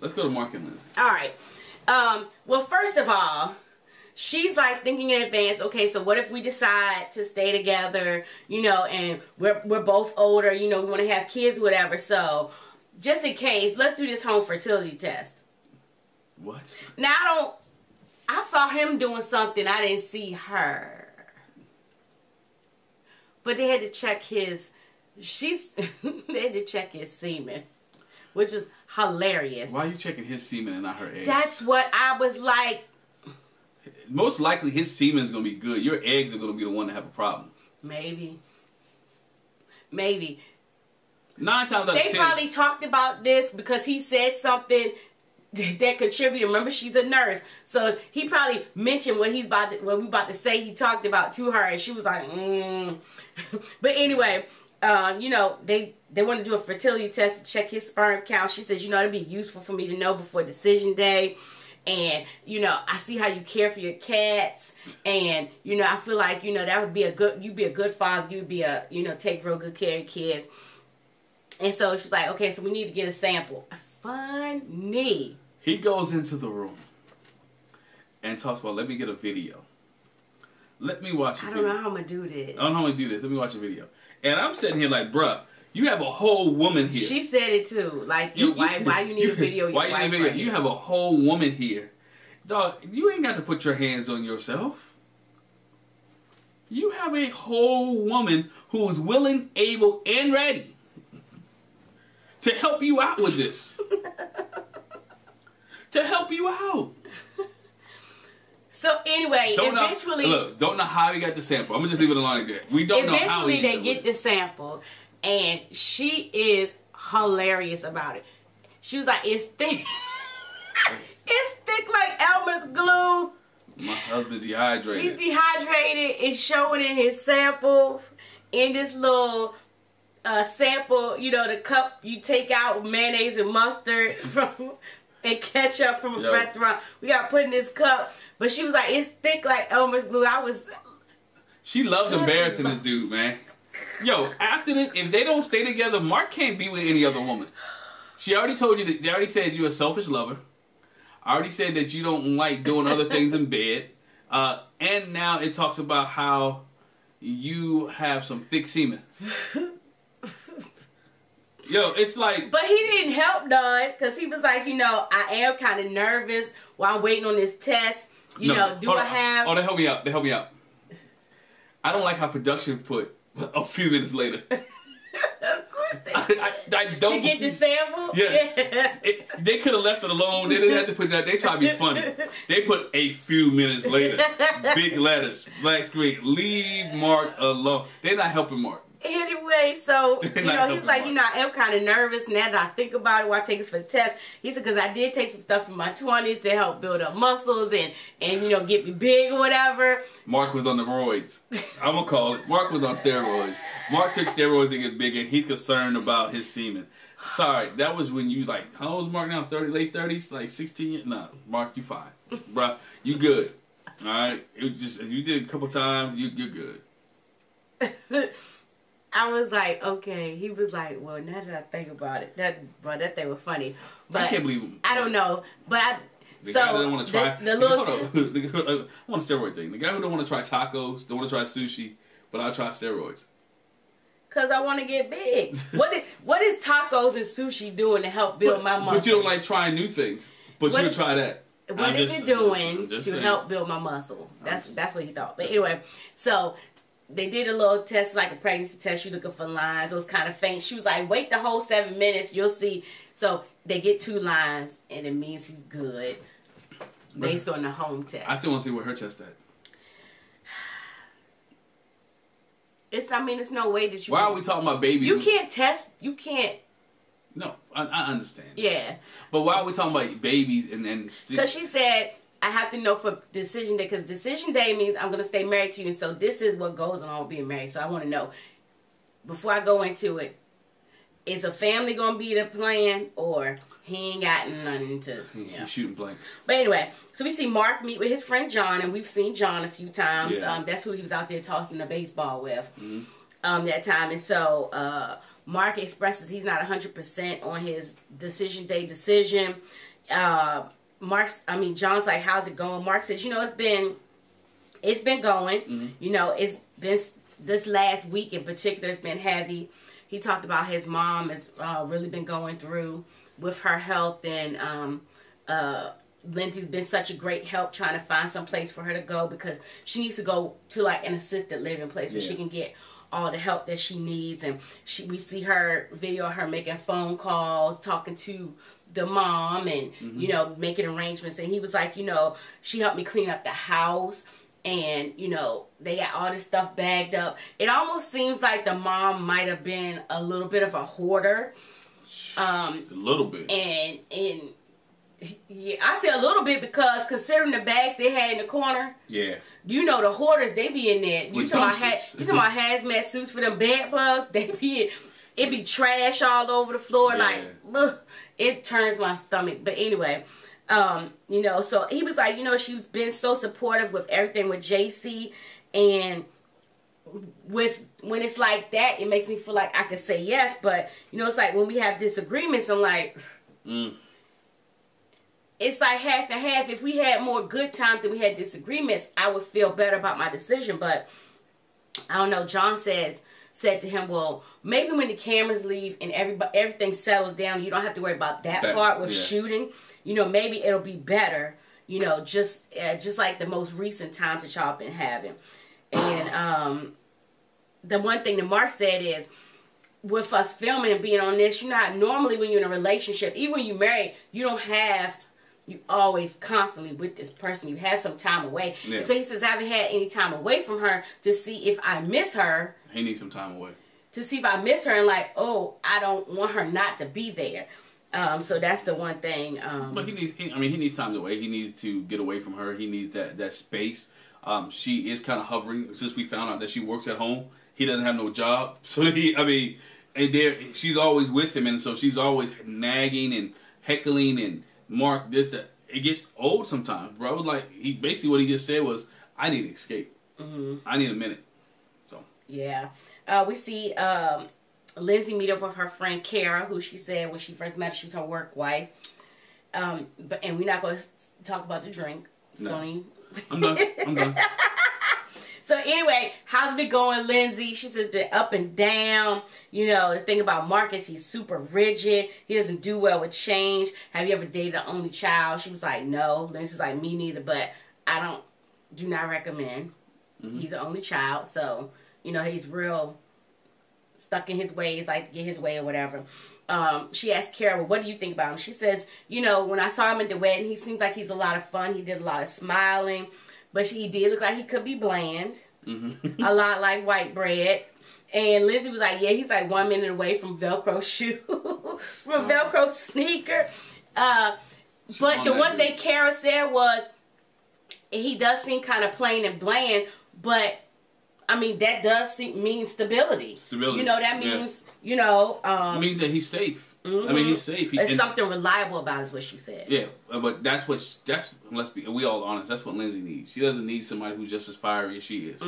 Let's go to Mark and Lindsay. All right. Well, first of all, she's like thinking in advance. Okay, so what if we decide to stay together? You know, and we're both older. You know, we want to have kids, whatever. So, just in case, let's do this home fertility test. What? Now I saw him doing something. I didn't see her. But they had to check his. They had to check his semen, which was hilarious. Why are you checking his semen and not her eggs? That's what I was like. Most likely his semen is going to be good. Your eggs are going to be the one that have a problem. Maybe. 9 times out of 10. They probably talked about this because he said something that contributed. Remember, she's a nurse, so he probably mentioned what we about to say. He talked about to her, and she was like, But anyway, you know, they want to do a fertility test to check his sperm count. She says, you know, it'd be useful for me to know before decision day. And, you know, I see how you care for your cats. And, you know, I feel like, you know, that would be you'd be a good father. You'd be take real good care of your kids. And so she's like, okay, so we need to get a sample. Funny. He goes into the room and talks about, let me get a video. Let me watch a video. I don't know how I'm going to do this. I don't know how I'm going to do this. Let me watch a video. And I'm sitting here like, bruh, you have a whole woman here. She said it too. Like, why you need a video? Why you need a video? You have a whole woman here. Dog, you ain't got to put your hands on yourself. You have a whole woman who is willing, able, and ready to help you out with this. To help you out. So anyway, eventually... Look, don't know how he got the sample. I'm going to just leave it alone like that. We don't know how he Eventually, they get the sample, and she is hilarious about it. She was like, it's thick. It's thick like Elmer's glue. My husband dehydrated. He's dehydrated. It's showing in his sample, in this little sample, you know, the cup you take out with mayonnaise and mustard and ketchup from a restaurant. We got to put in this cup. But she was like, it's thick like Elmer's glue. She loves embarrassing this dude, man. Yo, after this, if they don't stay together, Mark can't be with any other woman. She already told you that, they already said you're a selfish lover. I already said that you don't like doing other things in bed. And now it talks about how you have some thick semen. Yo, it's like... But he didn't help none, because he was like, you know, I am kind of nervous while I'm waiting on this test. You know, do I have... Oh, they help me out. They help me out. I don't like how production put a few minutes later. Of course they I don't... To get the sample? Yes. Yeah. They could have left it alone. They didn't have to put that. They try to be funny. They put a few minutes later. Big letters. Black screen. Leave Mark alone. They're not helping Mark. Anyway, so, you know, he was like, you know, I am kind of nervous now that I think about it while I take it for the test. He said, because I did take some stuff in my 20s to help build up muscles and you know, get me big or whatever. Mark was on the roids. I'm going to call it. Mark was on steroids. Mark took steroids to get big, and he's concerned about his semen. Sorry, that was when you, like, how old is Mark now? 30, late 30s? Like 16? No, Mark, you fine. Bruh, you good. All right? It was just, you did it a couple times, you're good. I was like, okay. He was like, well, now that I think about it, that thing was funny. But I can't believe him. I don't know. But the guy that don't want to try the little I want a steroid thing. The guy who don't want to try tacos, don't want to try sushi, but I'll try steroids. Cause I want to get big. What is tacos and sushi doing to help build my muscle? But you don't like trying new things. But you would try that. What is it doing to help build my muscle? That's what he thought. But anyway, so they did a little test, like a pregnancy test. You're looking for lines. It was kind of faint. She was like, wait the whole 7 minutes. You'll see. So they get 2 lines, and it means he's good based on the home test. I still want to see what her test at. I mean, it's no way that you... Why are we talking about babies? You can't test... You can't... No, I understand. Yeah. But why are we talking about babies and... Because she said... I have to know for decision day, because decision day means I'm going to stay married to you. And so this is what goes on being married. So I want to know, before I go into it, is a family going to be the plan, or he ain't got nothing to... He's shooting blanks. But anyway, so we see Mark meet with his friend John, and we've seen John a few times. Yeah. That's who he was out there tossing the baseball with that time. And so Mark expresses he's not 100% on his decision day decision. John's like, how's it going? Mark says, it's been going. It's been, this last week in particular, it's been heavy. He talked about his mom has really been going through with her health, and Lindsay's been such a great help trying to find some place for her to go, because she needs to go to like an assisted living place where she can get all the help that she needs. And we see her video of her making phone calls, talking to the mom, and making arrangements. And he was like, she helped me clean up the house, and they got all this stuff bagged up. It almost seems like the mom might have been a little bit of a hoarder. A little bit. And yeah, I say a little bit because considering the bags they had in the corner. Yeah. The hoarders, they be in there. You talking about hazmat suits for them bed bugs? They be it be trash all over the floor. Yeah. Like, ugh, it turns my stomach. But anyway, so he was like, she's been so supportive with everything with JC, and when it's like that, it makes me feel like I could say yes, but it's like when we have disagreements, I'm like, it's like half and half. If we had more good times than we had disagreements, I would feel better about my decision. But I don't know. John said to him, well, maybe when the cameras leave and everything settles down, you don't have to worry about that part with shooting. Maybe it'll be better. Just like the most recent times that y'all been having. And the one thing that Mark said is, with us filming and being on this, normally when you're in a relationship, even when you're married, you always constantly with this person. You have some time away. Yeah. So he says, I haven't had any time away from her to see if I miss her. He needs some time away. To see if I miss her, and like, oh, I don't want her not to be there. So that's the one thing. But he needs time away. He needs to get away from her. He needs that space. She is kind of hovering since we found out that she works at home. He doesn't have no job. So she's always with him, and so she's always nagging and heckling and Mark this, that. It gets old sometimes, bro. Like, what he just said was, I need to escape. I need a minute. So yeah. We see Lindsay meet up with her friend Kara, who she said when she first met her, she was her work wife. And we're not going to talk about the drink. No. I'm done. So anyway, how's it going, Lindsay? She says been up and down. The thing about Marcus, he's super rigid. He doesn't do well with change. Have you ever dated an only child? She was like, no. Lindsay was like, me neither, but I do not recommend. He's an only child, so he's real stuck in his ways, like to get his way or whatever. She asked Kara, well, what do you think about him? She says, when I saw him at the wedding, he seems like he's a lot of fun. He did a lot of smiling. But he did look like he could be bland. A lot like white bread. And Lindsay was like, yeah, he's like 1 minute away from Velcro shoe. From Velcro sneaker. But the one thing Kara said was, he does seem kind of plain and bland. But, that does mean stability. Stability. That means, it means that he's safe. He's safe. There's something reliable about it, is what she said. Yeah, but let's be we all honest, that's what Lindsay needs. She doesn't need somebody who's just as fiery as she is.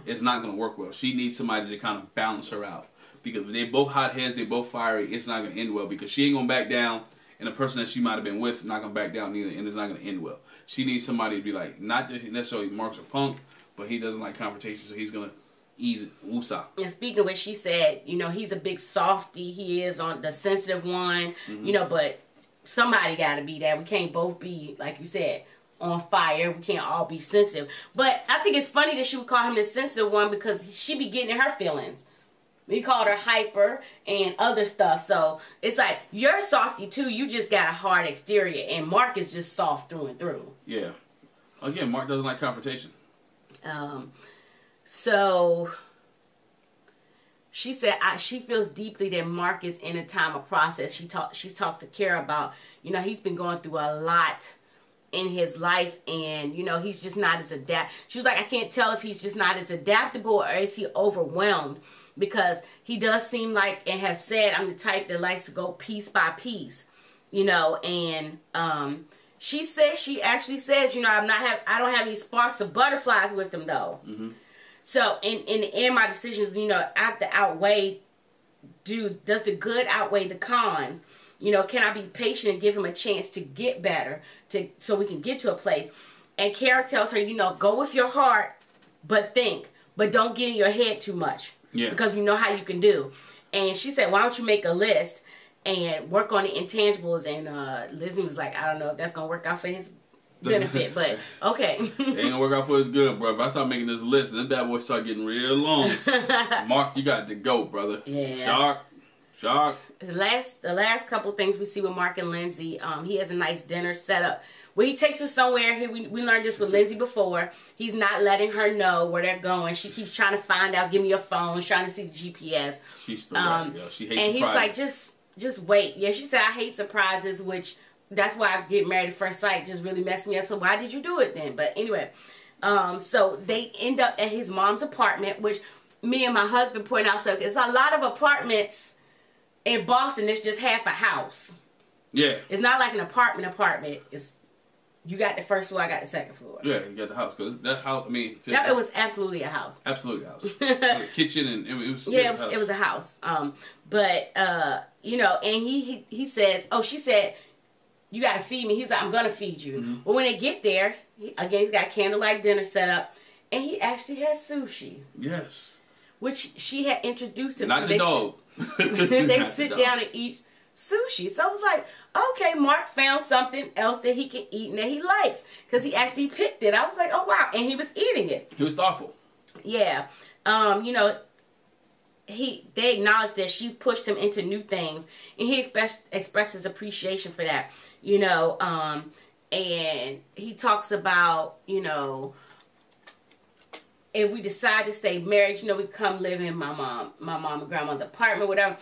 It's not going to work well. She needs somebody to kind of balance her out. Because if they're both hot heads, they're both fiery, it's not going to end well. Because she ain't going to back down, and the person that she might have been with not going to back down either, and it's not going to end well. She needs somebody to be like, not that necessarily Mark's a punk, but he doesn't like confrontation, so he's going to ease it. Woosah. And speaking of what she said, he's a big softy. He is on the sensitive one, but somebody got to be there. We can't both be, like you said, on fire. We can't all be sensitive. But I think it's funny that she would call him the sensitive one, because she be getting in her feelings. We called her hyper and other stuff. So it's like, you're softy too. You just got a hard exterior. And Mark is just soft through and through. Yeah. Again, Mark doesn't like confrontation. So she said she feels deeply that Mark is in a time of process. She talks to Kara about, he's been going through a lot in his life, and he's just not as She was like, I can't tell if he's just not as adaptable or is he overwhelmed, because he does seem like, and have said, I'm the type that likes to go piece by piece, and she actually says, I don't have any sparks of butterflies with him though. So in the end, my decisions, have to outweigh, does the good outweigh the cons? You know, can I be patient and give him a chance to get better, so we can get to a place? And Kara tells her, you know, go with your heart, but think. But don't get in your head too much. Yeah. Because we know how you can do. And she said, why don't you make a list and work on the intangibles? And Lindsay was like, I don't know if that's going to work out for his benefit, but okay. It ain't going to work out for his good, bro. If I start making this list, this bad boy start getting real long. Mark, you got to go, brother. Yeah. Shark. The last couple of things we see with Mark and Lindsay, he has a nice dinner set up. When he takes her somewhere, we learned this with Lindsay before, he's not letting her know where they're going. She keeps trying to find out, give me your phone, trying to see the GPS. She's sporadic, yo. She hates surprises. And he was like, just wait. Yeah, she said, I hate surprises, which that's why I get married at first sight. Just really messed me up. So why did you do it then? But anyway, so they end up at his mom's apartment, which me and my husband point out, so it's a lot of apartments in Boston. It's just half a house. Yeah. It's not like an apartment. It's you got the first floor, I got the second floor. Yeah, you got the house. Because that house, I mean... it was absolutely a house. Absolutely a house. The kitchen and... It was, yeah, it was a house. But, you know, and he says, oh, she said, you got to feed me. He was like, I'm going to feed you. Mm-hmm. But when they get there, again, he's got candlelight dinner set up. And he actually has sushi. Yes. Which she had introduced him to. Not the dog. They sit down and eat sushi. So I was like, okay, Mark found something else that he can eat and that he likes, because he actually picked it. I was like, oh wow, and he was eating it. He was thoughtful. Yeah. You know, they acknowledged that she pushed him into new things, and he expressed his appreciation for that. You know, and he talks about, you know, if we decide to stay married, you know, we come live in my mom and grandma's apartment, whatever.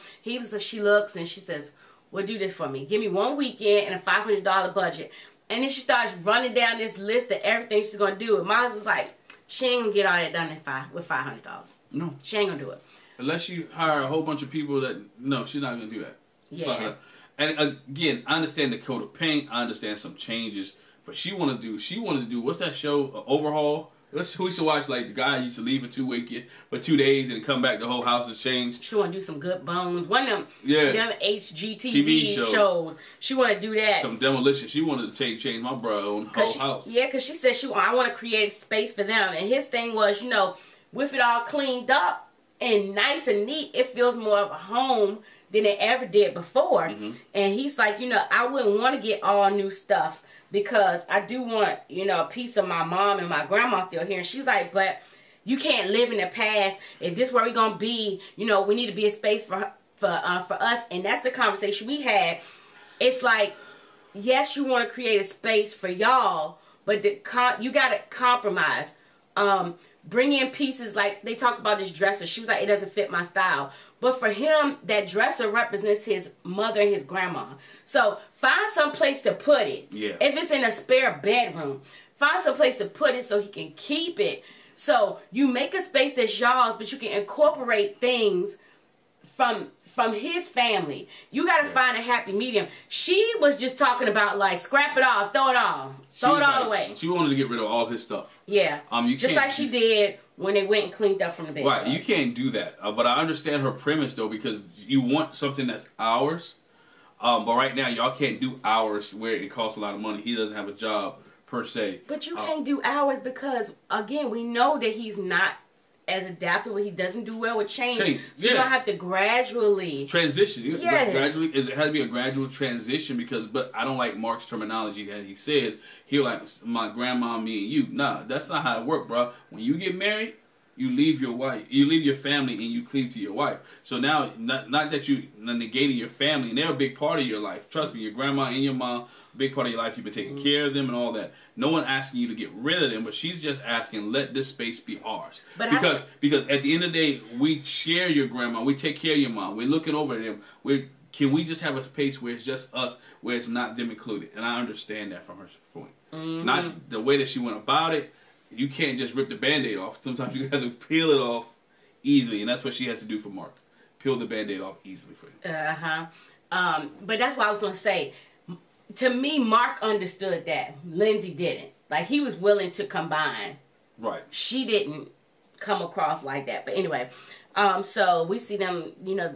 She looks and she says, well, do this for me. Give me one weekend and a $500 budget. And then she starts running down this list of everything she's going to do. And my husband was like, she ain't going to get all that done with $500. No. She ain't going to do it. Unless you hire a whole bunch of people that, no, she's not going to do that. Yeah. And again, I understand the coat of paint. I understand some changes. But she wanted to do, what's that show, Overhaul? We used to watch, like, the guy used to leave for 2 days and come back, the whole house has changed. She want to do some Good Bones. One of them HGTV shows. She want to do that. Some demolition. She wanted to change my whole house. Yeah, because she said, I want to create a space for them. And his thing was, you know, with it all cleaned up and nice and neat, it feels more of a home than it ever did before. Mm-hmm. And he's like, you know, I wouldn't want to get all new stuff, because I do want, you know, a piece of my mom and my grandma still here. And she's like, but you can't live in the past. If this is where we're going to be, you know, we need to be a space for us. And that's the conversation we had. It's like, yes, you want to create a space for y'all, but you got to compromise. Bring in pieces, like they talk about this dresser. She was like, it doesn't fit my style. But for him, that dresser represents his mother and his grandma. So find some place to put it. Yeah. If it's in a spare bedroom, find some place to put it so he can keep it. So you make a space that's y'all's, but you can incorporate things from his family. You got to find a happy medium. She was just talking about, like, scrap it all, throw it all. Throw it all away. She wanted to get rid of all his stuff. Yeah. Just like she did when they went and cleaned up from the bed. Right, you can't do that. But I understand her premise, though, because you want something that's ours. But right now, y'all can't do ours where it costs a lot of money. He doesn't have a job, per se. But you can't do ours because, again, we know that he's not as adaptable. He doesn't do well with change. So you're going to have to gradually transition. Gradually, it has to be a gradual transition, but I don't like Mark's terminology that he said. He like, my grandma, me, and you. Nah, that's not how it works, bro. When you get married, you leave your wife, you leave your family, and you cleave to your wife. So now, not that you negating your family, and they're a big part of your life. Trust me, your grandma and your mom, big part of your life. You've been taking care of them and all that. No one asking you to get rid of them, but she's just asking, let this space be ours. Because at the end of the day, we share your grandma, we take care of your mom, we're looking over them. Can we just have a space where it's just us, where it's not them included? And I understand that from her point. Mm-hmm. Not the way that she went about it. You can't just rip the Band-Aid off. Sometimes you have to peel it off easily, and that's what she has to do for Mark. Peel the Band-Aid off easily for him. But that's what I was going to say. To me, Mark understood that. Lindsay didn't. Like, he was willing to combine. Right. She didn't come across like that. But anyway, so we see them, you know,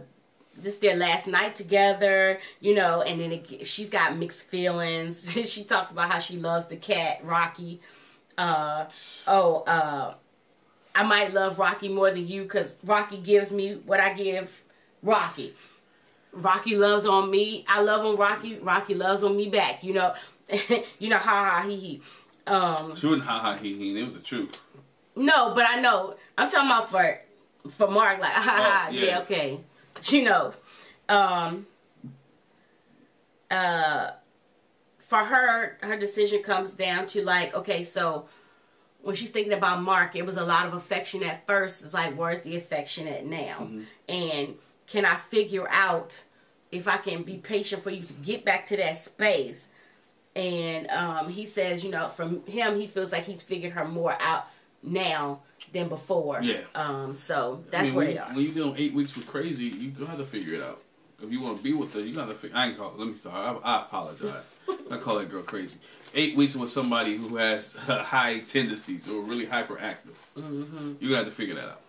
this their last night together, you know, and then she's got mixed feelings. She talks about how she loves the cat, Rocky. I might love Rocky more than you because Rocky gives me what I give Rocky. Rocky loves on me. I love on Rocky. Rocky loves on me back, you know. You know, ha ha he he. She wasn't ha ha he he. It was the truth. No, but I know. I'm talking about for Mark, like, ha ha, yeah, okay. You know, for her decision comes down to like, okay, so when she's thinking about Mark, it was a lot of affection at first. It's like, where's the affection at now? And can I figure out if I can be patient for you to get back to that space? And he says, you know, from him, he feels like he's figured her more out now than before. Yeah. So that's where they are. When you doing 8 weeks with Crazy, you gonna have to figure it out. If you want to be with her, you gotta figure. I ain't call. Let me start. I apologize. I call that girl crazy. 8 weeks with somebody who has high tendencies or really hyperactive. You gotta have to figure that out.